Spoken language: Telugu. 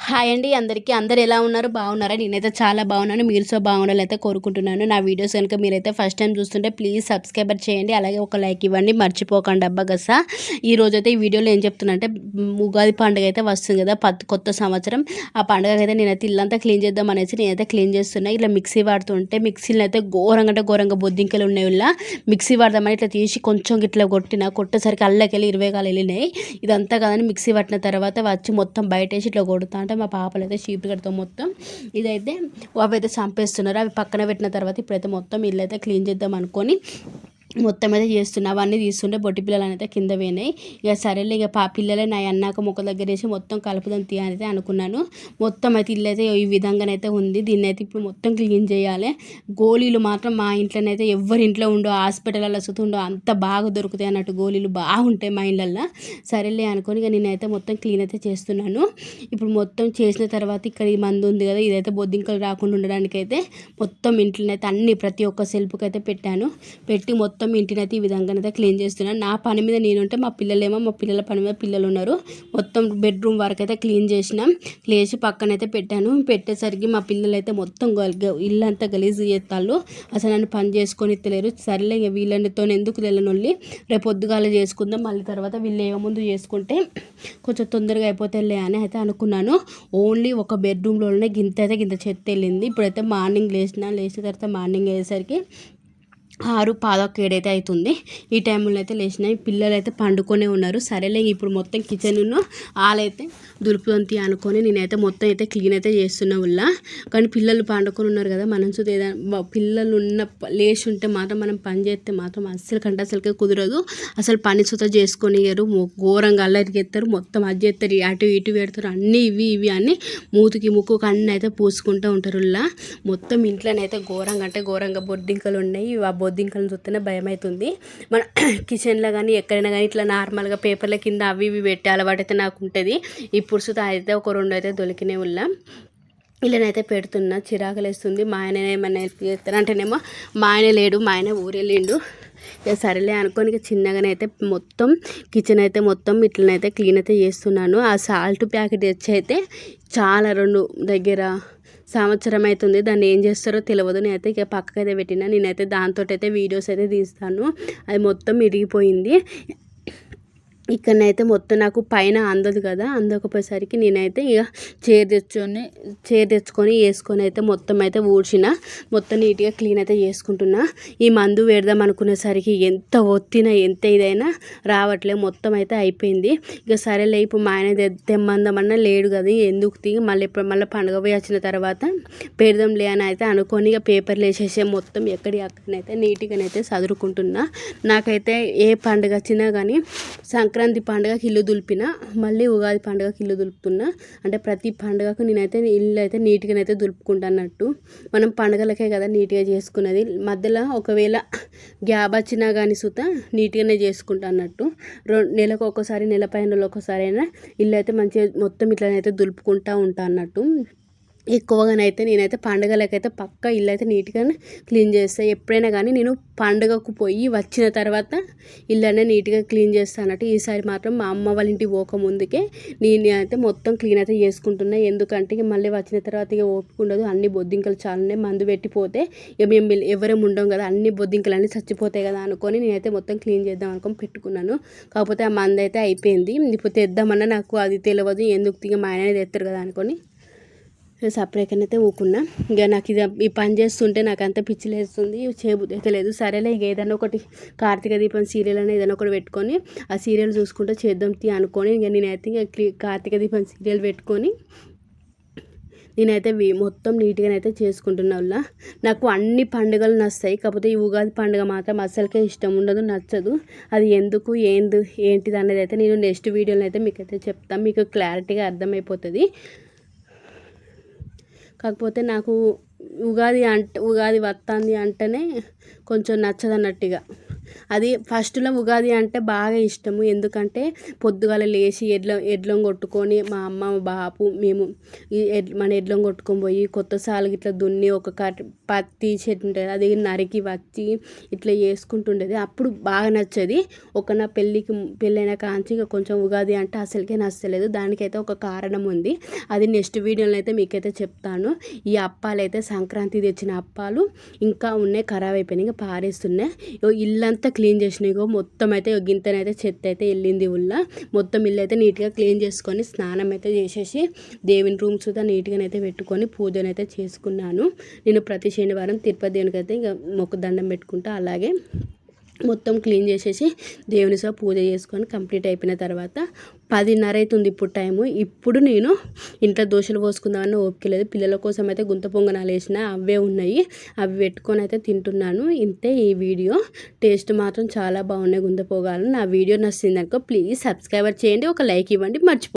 హాయ్ అండి అందరికీ. అందరు ఎలా ఉన్నారు? బాగున్నారా? నేనైతే చాలా బాగున్నాను. మీరు సో బాగుండాలైతే కోరుకుంటున్నాను. నా వీడియోస్ కనుక మీరైతే ఫస్ట్ టైం చూస్తుంటే ప్లీజ్ సబ్స్క్రైబర్ చేయండి. అలాగే ఒక లైక్ ఇవ్వండి, మర్చిపోకండి అబ్బా గసా. ఈరోజైతే ఈ వీడియోలో ఏం చెప్తున్నా ఉగాది పండుగ అయితే వస్తుంది కదా, కొత్త సంవత్సరం. ఆ పండుగ అయితే నేనైతే ఇల్లంతా క్లీన్ చేద్దాం అనేసి నేనైతే క్లీన్ చేస్తున్నా. ఇట్లా మిక్సీ వాడుతుంటే మిక్సీలో అయితే ఘోరంగా అంటే ఘోరంగా బొద్దింకలు ఉన్నాయి. ఇలా మిక్సీ వాడదామని ఇట్లా తీసి కొంచెం ఇట్లా కొట్టేసరికి అల్లకెళ్ళి 20 కాలు వెళ్ళినాయి. ఇదంతా కదని మిక్సీ పట్టిన తర్వాత వచ్చి మొత్తం బయట వేసి ఇట్లా కొడుతా అంటే మా పాపలు అయితే చీపురు కడతాం మొత్తం ఇదైతే అవైతే చంపేస్తున్నారు. అవి పక్కన పెట్టిన తర్వాత ఇప్పుడైతే మొత్తం ఇల్లు అయితే క్లీన్ చేద్దాం అనుకొని మొత్తం అయితే చేస్తున్నా. అవన్నీ తీస్తుంటే బొట్టి పిల్లలు అయితే కింద పోయినాయి. ఇక సరేలే ఇక పిల్లలే నా అన్నాక మొక్క దగ్గర వేసి మొత్తం కలుపుదాం తీ అయితే అనుకున్నాను. మొత్తం అయితే ఇల్లు అయితే ఈ విధంగానైతే ఉంది. దీన్ని అయితే ఇప్పుడు మొత్తం క్లీన్ చేయాలి. గోళీలు మాత్రం మా ఇంట్లోనైతే ఎవరి ఇంట్లో ఉండో, హాస్పిటల్లో సుతుండో అంత బాగా దొరుకుతాయి అన్నట్టు గోళీలు బాగుంటాయి మా ఇళ్ళల్లో. సరేలే అనుకొని ఇక నేనైతే మొత్తం క్లీన్ అయితే చేస్తున్నాను. ఇప్పుడు మొత్తం చేసిన తర్వాత ఇక్కడ ఈ మందు ఉంది కదా, ఇదైతే బొద్దింకలు రాకుండా ఉండడానికి అయితే మొత్తం ఇంట్లోనైతే అన్ని ప్రతి ఒక్క సెల్ఫ్కి అయితే పెట్టి మొత్తం ఇంటినైతే ఈ విధంగానైతే క్లీన్ చేస్తున్నాను. నా పని మీద నేను ఉంటే మా పిల్లలేమో మా పిల్లల పని మీద పిల్లలు ఉన్నారు. మొత్తం బెడ్రూమ్ వరకు అయితే క్లీన్ చేసినాం. లేచి పక్కనైతే పెట్టాను. పెట్టేసరికి మా పిల్లలు అయితే మొత్తం ఇల్లంతా గలీజ్ చేస్తాళ్ళు. అసలు నన్ను పని చేసుకొని ఇస్తలేరు. సరేలే ఇక వీళ్ళతో ఎందుకు తెల్లనొల్లి రేపు పొద్దుగాల చేసుకుందాం, మళ్ళీ తర్వాత వీళ్ళు ఏముందు చేసుకుంటే కొంచెం తొందరగా అయిపోతేలే అని అయితే అనుకున్నాను. ఓన్లీ ఒక బెడ్రూమ్లోనే గింత చెత్త వెళ్ళింది. ఇప్పుడైతే మార్నింగ్ లేచిన తర్వాత మార్నింగ్ అయ్యేసరికి 6:15 అయితే అవుతుంది. ఈ టైంలో అయితే లేచినాయి. పిల్లలు అయితే పండుకొనే ఉన్నారు. సరేలే ఇప్పుడు మొత్తం కిచెన్ను వాళ్ళైతే దులుపుదంతి అనుకొని నేనైతే మొత్తం అయితే క్లీన్ అయితే చేస్తున్నా ఉల్ల. కానీ పిల్లలు పండుకొని ఉన్నారు కదా, మనం పిల్లలు లేచి ఉంటే మాత్రం మనం పని చేస్తే మాత్రం అసలుకే కుదరదు. అసలు పని సుత చేసుకొనియరు. ఘోరంగా అల్లరికి ఎత్తారు. మొత్తం అది చేస్తారు, అటు ఇటు పెడతారు. అన్నీ ఇవి అన్నీ మూతికి ముక్కుకు అన్నీ అయితే పూసుకుంటూ ఉంటారు. ఉల్లా మొత్తం ఇంట్లోనైతే ఘోరంగా బొద్దింకలు ఉన్నాయి. ఆ బొద్దింకలను చూస్తేనే భయం అవుతుంది. మన కిచెన్లో కానీ ఎక్కడైనా కానీ ఇట్లా నార్మల్గా పేపర్ల కింద అవి పెట్టే అలవాటు అయితే నాకు ఉంటుంది. ఇప్పుడు సుత అయితే ఒక 2 అయితే దొరికినాయి ఉల్లా. ఇలానైతే పెడుతున్నా. చిరాకులు వేస్తుంది. మా ఆయన ఏమన్నా హెల్ప్ చేస్తారు అంటేనేమో మా ఆయన లేడు, మా ఆయన ఊరెళ్ళిండు. ఇక సరేలే అనుకోని ఇక చిన్నగానైతే మొత్తం కిచెన్ అయితే మొత్తం ఇట్లనైతే క్లీన్ అయితే చేస్తున్నాను. ఆ సాల్ట్ ప్యాకెట్ తెచ్చి అయితే చాలా 2 దగ్గర సంవత్సరం అవుతుంది. దాన్ని ఏం చేస్తారో తెలియదు. నేనైతే ఇక పక్కకైతే పెట్టినా. నేనైతే దాంతో అయితే వీడియోస్ అయితే తీస్తాను. అది మొత్తం ఇరిగిపోయింది. ఇక్కడనైతే మొత్తం నాకు పైన అందదు కదా, అందకపోయేసరికి నేనైతే ఇక చైర్ తెచ్చుకొని వేసుకొని అయితే మొత్తం అయితే ఊడ్చిన. మొత్తం నీట్గా క్లీన్ అయితే చేసుకుంటున్నా. ఈ మందు పెడదాం అనుకునేసరికి ఎంత ఒత్తినా ఎంత ఇదైనా రావట్లేదు. మొత్తం అయితే అయిపోయింది. ఇక సరేలే ఇప్పుడు మా ఆయన తెమ్మందామన్నా లేడు కదా, ఎందుకు తీగి మళ్ళీ పండుగ పోయి వచ్చిన తర్వాత పెడదాంలే అని అయితే అనుకొని ఇక పేపర్లు వేసేసే మొత్తం అక్కడనైతే నీట్గానైతే చదురుకుంటున్నా. నాకైతే ఏ పండుగ వచ్చినా కానీ సంక్రాంతి పండుగకి ఇల్లు దులిపిన, మళ్ళీ ఉగాది పండుగకి ఇల్లు దులుపుతున్నా. అంటే ప్రతి పండుగకు నేనైతే ఇల్లు అయితే నీట్గానైతే దులుపుకుంటా అన్నట్టు. మనం పండుగలకే కదా నీట్గా చేసుకున్నది. మధ్యలో ఒకవేళ గ్యాప్ వచ్చినా కానీ సుత నీట్గానే చేసుకుంటా అన్నట్టు. నెలకు ఒకసారి, నెల పైన ఒకసారి అయినా ఇల్లు అయితే మంచిగా మొత్తం ఇట్లనైతే దులుపుకుంటూ ఉంటా అన్నట్టు. ఎక్కువగానైతే నేనైతే పండుగలకైతే పక్కా ఇల్లు అయితే నీట్గానే క్లీన్ చేస్తాను. ఎప్పుడైనా కానీ నేను పండుగకు పోయి వచ్చిన తర్వాత ఇల్లు అనేది నీట్గా క్లీన్ చేస్తాను అన్నట్టు. ఈసారి మాత్రం మా అమ్మ వాళ్ళ ఇంటికి పోకముందుకే నేను అయితే మొత్తం క్లీన్ అయితే చేసుకుంటున్నా. ఎందుకంటే ఇక మళ్ళీ వచ్చిన తర్వాత ఇక ఓపిక ఉండదు. అన్ని బొద్దింకలు చాలానే మందు పెట్టిపోతే ఇక మేము ఎవరేం ఉండం కదా, అన్ని బొద్దింకలు అన్నీ చచ్చిపోతాయి కదా అనుకొని నేనైతే మొత్తం క్లీన్ చేద్దాం అనుకొని పెట్టుకున్నాను. కాకపోతే ఆ మందు అయితే అయిపోయింది. ఇప్పుడు తెద్దామన్నా నాకు అది తెలియదు. ఎందుకు ఇక మా ఆయన తెస్తారు కదా అనుకొని సపరేట్గానైతే ఊకున్నా. ఇక నాకు ఈ పని చేస్తుంటే నాకు అంత పిచ్చిలేస్తుంది, చేయబుద్ధి అయితే లేదు. సరేలే ఇక ఏదైనా ఒకటి కార్తీక దీపం సీరియల్ అనేది ఏదైనా ఒకటి పెట్టుకొని ఆ సీరియల్ చూసుకుంటూ చేద్దాం అనుకొని ఇక నేనైతే ఇక కార్తీక దీపం సీరియల్ పెట్టుకొని నేనైతే మొత్తం నీట్గానైతే చేసుకుంటున్నా. వల్ల నాకు అన్ని పండుగలు నచ్చాయి. కాకపోతే ఈ ఉగాది పండుగ మాత్రం అస్సలకే ఇష్టం ఉండదు, నచ్చదు. అది ఎందుకు ఏంటిది అనేది అయితే నేను నెక్స్ట్ వీడియోలో అయితే మీకైతే చెప్తాను. మీకు క్లారిటీగా అర్థమైపోతుంది. కాకపోతే నాకు ఉగాది వస్తుంది అంటేనే కొంచెం నచ్చదన్నట్టుగా. అది ఫస్ట్లో ఉగాది అంటే బాగా ఇష్టము. ఎందుకంటే పొద్దుగాల లేచి ఎడ్లం కొట్టుకొని మా అమ్మ మా బాపు మేము మన ఎడ్లం కొట్టుకొని పోయి కొత్త సాలుకి ఇట్లా దున్ని ఒక పత్తి చెట్టు ఉంటుంది అది నరికి వచ్చి ఇట్లా చేసుకుంటుండేది. అప్పుడు బాగా నచ్చేది. నా పెళ్ళైన కాంచి ఇక కొంచెం ఉగాది అంటే అసలుకే నచ్చలేదు. దానికైతే ఒక కారణం ఉంది. అది నెక్స్ట్ వీడియోలో అయితే మీకైతే చెప్తాను. ఈ అప్పాలు అయితే సంక్రాంతి తెచ్చిన అప్పాలు ఇంకా ఉన్నాయి, ఖరాబ్ అయిపోయినాయి, ఇంకా పారేస్తున్నాయి. ఇల్లంతా క్లీన్ చేసినాయి. మొత్తం అయితే గింతనైతే చెత్త అయితే వెళ్ళింది. మొత్తం ఇల్లు అయితే నీట్గా క్లీన్ చేసుకొని స్నానం అయితే చేసేసి దేవుని రూమ్స్ కూడా నీట్గా అయితే పెట్టుకొని పూజనైతే చేసుకున్నాను. నేను ప్రతి శనివారం తిరుపతి దేవునికి అయితే ఇంకా దండం పెట్టుకుంటా. అలాగే మొత్తం క్లీన్ చేసేసి దేవుని పూజ చేసుకొని కంప్లీట్ అయిపోయిన తర్వాత 10:30 అవుతుంది ఇప్పుడు టైము. ఇప్పుడు నేను ఇంట్లో దోశలు పోసుకుందామని ఓపిక లేదు. పిల్లల కోసం అయితే గుంత పొంగనాలు వేసిన అవే ఉన్నాయి, అవి పెట్టుకొని అయితే తింటున్నాను. ఇంతే ఈ వీడియో. టేస్ట్ మాత్రం చాలా బాగున్నాయి గుంత పొంగనాలు. నా వీడియో నచ్చిందనుకో ప్లీజ్ సబ్స్క్రైబర్ చేయండి, ఒక లైక్ ఇవ్వండి, మర్చిపో